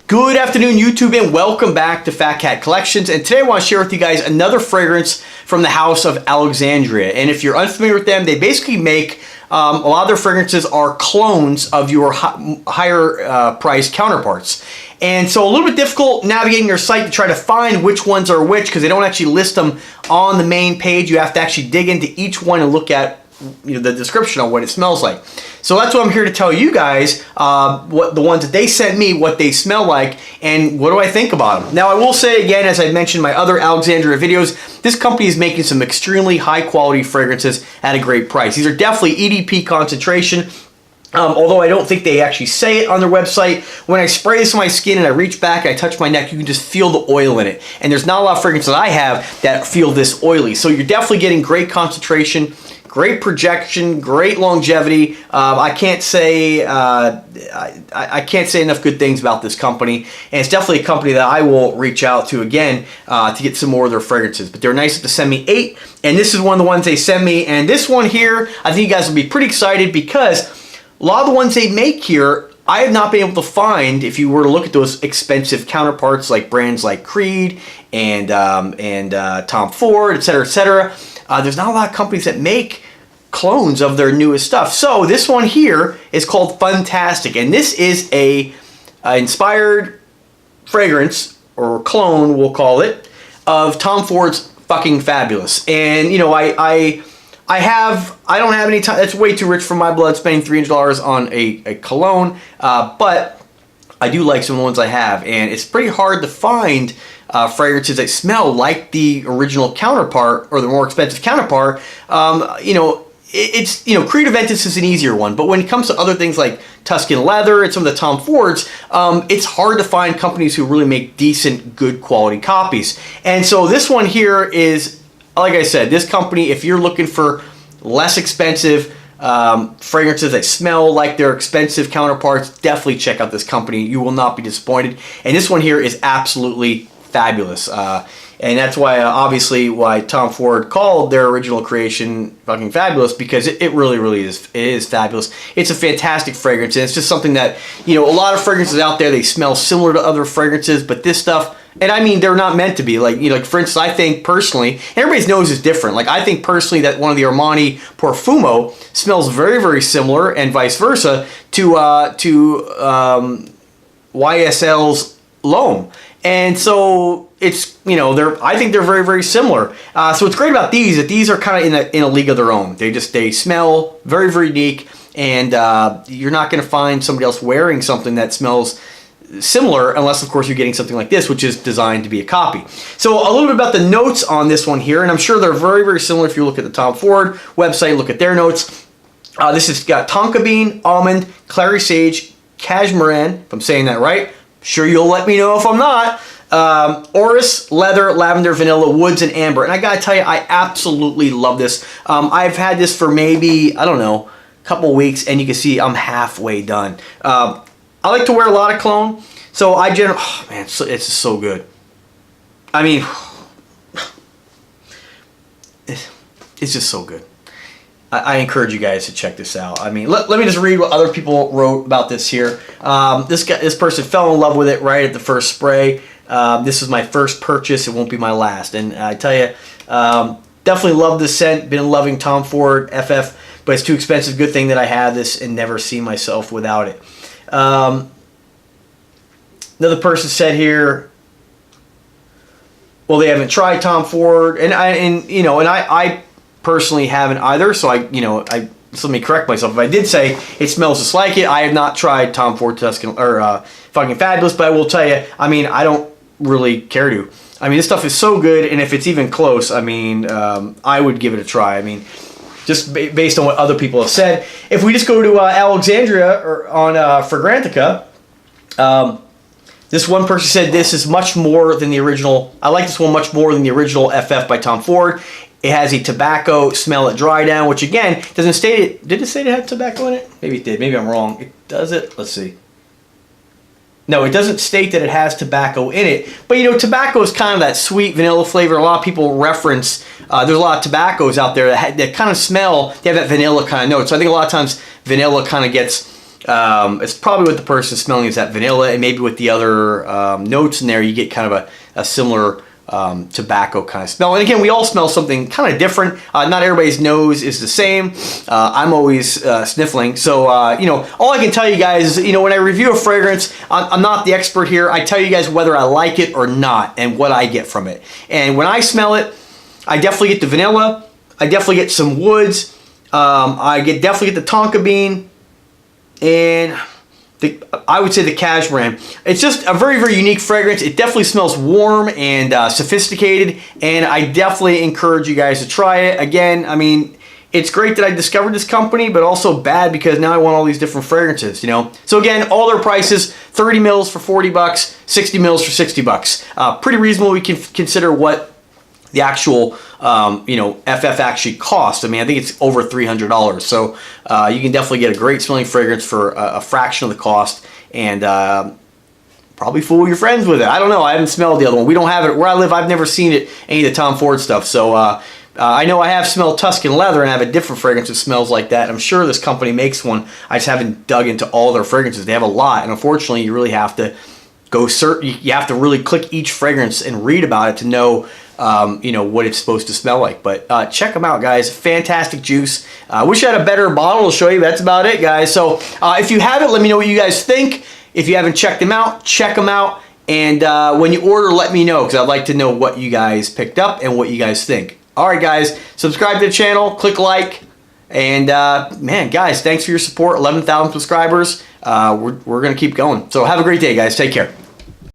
Good afternoon, YouTube, and welcome back to Fat Cat Collections. And today I want to share with you guys another fragrance from the house of Alexandria. And if you're unfamiliar with them, they basically make a lot of their fragrances are clones of your higher priced counterparts. And so a little bit difficult navigating their site to try to find which ones are which because they don't actually list them on the main page. You have to actually dig into each one and look at the description on what it smells like. So that's what I'm here to tell you guys, what the ones that they sent me, what they smell like, and what do I think about them. Now I will say again, as I mentioned in my other Alexandria videos, this company is making some extremely high quality fragrances at a great price. These are definitely EDP concentration. Although I don't think they actually say it on their website. When I spray this on my skin and I reach back and I touch my neck, you can just feel the oil in it. And there's not a lot of fragrances I have that feel this oily. So you're definitely getting great concentration, great projection, great longevity. I can't say I can't say enough good things about this company, and it's definitely a company that I will reach out to again to get some more of their fragrances. But they're nice to send me 8, and this is one of the ones they send me. And this one here, I think you guys will be pretty excited because a lot of the ones they make here, I have not been able to find. If you were to look at those expensive counterparts, like brands like Creed and Tom Ford, etc., there's not a lot of companies that make clones of their newest stuff. So this one here is called Funtastic, and this is a inspired fragrance, or clone we'll call it, of Tom Ford's Fucking Fabulous. And you know, I don't have any time. That's way too rich for my blood, spending $300 on a cologne, but I do like some of the ones I have, and it's pretty hard to find fragrances that smell like the original counterpart or the more expensive counterpart. Creed Aventus is an easier one, but when it comes to other things like Tuscan Leather and some of the Tom Fords, it's hard to find companies who really make decent, good quality copies. And so this one here is, like I said, this company, if you're looking for less expensive fragrances that smell like their expensive counterparts, definitely check out this company. You will not be disappointed. And this one here is absolutely fabulous. And that's why, obviously, why Tom Ford called their original creation Fucking Fabulous, because it really, really is. It is fabulous. It's a fantastic fragrance, and it's just something that, a lot of fragrances out there, they smell similar to other fragrances, but this stuff, and I mean, they're not meant to be. Like, like for instance, I think personally, everybody's nose is different. Like, I think personally that one of the Armani Profumo smells very, very similar, and vice versa, to YSL's L'Homme. And so it's, I think they're very, very similar. So what's great about these is that these are kind of in a league of their own. They smell very, very unique, and you're not going to find somebody else wearing something that smells similar, unless of course you're getting something like this, which is designed to be a copy. So a little bit about the notes on this one here, and I'm sure they're very, very similar. If you look at the Tom Ford website, look at their notes. This has got tonka bean, almond, clary sage, cashmeran, if I'm saying that right. Sure, you'll let me know if I'm not. Orris, leather, lavender, vanilla, woods, and amber. And I gotta tell you, I absolutely love this. I've had this for maybe, I don't know, a couple weeks, and you can see I'm halfway done. I like to wear a lot of cologne, so I generally, oh man, it's just so good. I mean, it's just so good. I encourage you guys to check this out. I mean, let me just read what other people wrote about this here. This person fell in love with it right at the first spray. This is my first purchase. It won't be my last. And I tell you, definitely love this scent. Been loving Tom Ford FF, but it's too expensive. Good thing that I have this and never see myself without it. Another person said here, well, they haven't tried Tom Ford, and I personally haven't either, so so let me correct myself. If I did say it smells just like it, I have not tried Tom Ford Tuscan or Fucking Fabulous, but I will tell you, I mean, I don't really care to. I mean, this stuff is so good, and if it's even close, I mean, I would give it a try. I mean, just based on what other people have said. If we just go to Alexandria or on Fragrantica, this one person said this is much more than the original. I like this one much more than the original FF by Tom Ford. It has a tobacco smell at dry down, which again, doesn't state it. Did it say it had tobacco in it? Maybe it did. Maybe I'm wrong. It does it? Let's see. No, it doesn't state that it has tobacco in it. But tobacco is kind of that sweet vanilla flavor. A lot of people reference, there's a lot of tobaccos out there that kind of smell, they have that vanilla kind of note. So I think a lot of times vanilla kind of gets It's probably what the person is smelling is that vanilla, and maybe with the other notes in there, you get kind of a similar tobacco kind of smell. And again, we all smell something kind of different. Not everybody's nose is the same. I'm always sniffling. So, you know, all I can tell you guys is, you know, when I review a fragrance, I'm not the expert here. I tell you guys whether I like it or not and what I get from it. And when I smell it, I definitely get the vanilla. I definitely get some woods. Definitely get the tonka bean. And I would say the cashmere. It's just a very, very unique fragrance. It definitely smells warm and sophisticated, and I definitely encourage you guys to try it. Again, I mean, it's great that I discovered this company, but also bad because now I want all these different fragrances, you know? So again, all their prices, 30 mils for 40 bucks, 60 mils for 60 bucks. Pretty reasonable. We can consider what the actual you know, FF actually costs. I mean, I think it's over $300. So you can definitely get a great smelling fragrance for a fraction of the cost, and probably fool your friends with it. I don't know. I haven't smelled the other one. We don't have it where I live. I've never seen it, any of the Tom Ford stuff. So I know I have smelled Tuscan leather and I have a different fragrance that smells like that. I'm sure this company makes one. I just haven't dug into all their fragrances. They have a lot, and unfortunately, you really have to go search. You have to really click each fragrance and read about it to know you know, what it's supposed to smell like. But check them out, guys. Fantastic juice. I wish I had a better bottle to show you. That's about it, guys. So if you have it, let me know what you guys think. If you haven't checked them out, check them out. And when you order, let me know, because I'd like to know what you guys picked up and what you guys think. All right, guys. Subscribe to the channel. Click like. And, man, guys, thanks for your support. 11,000 subscribers. We're going to keep going. So have a great day, guys. Take care.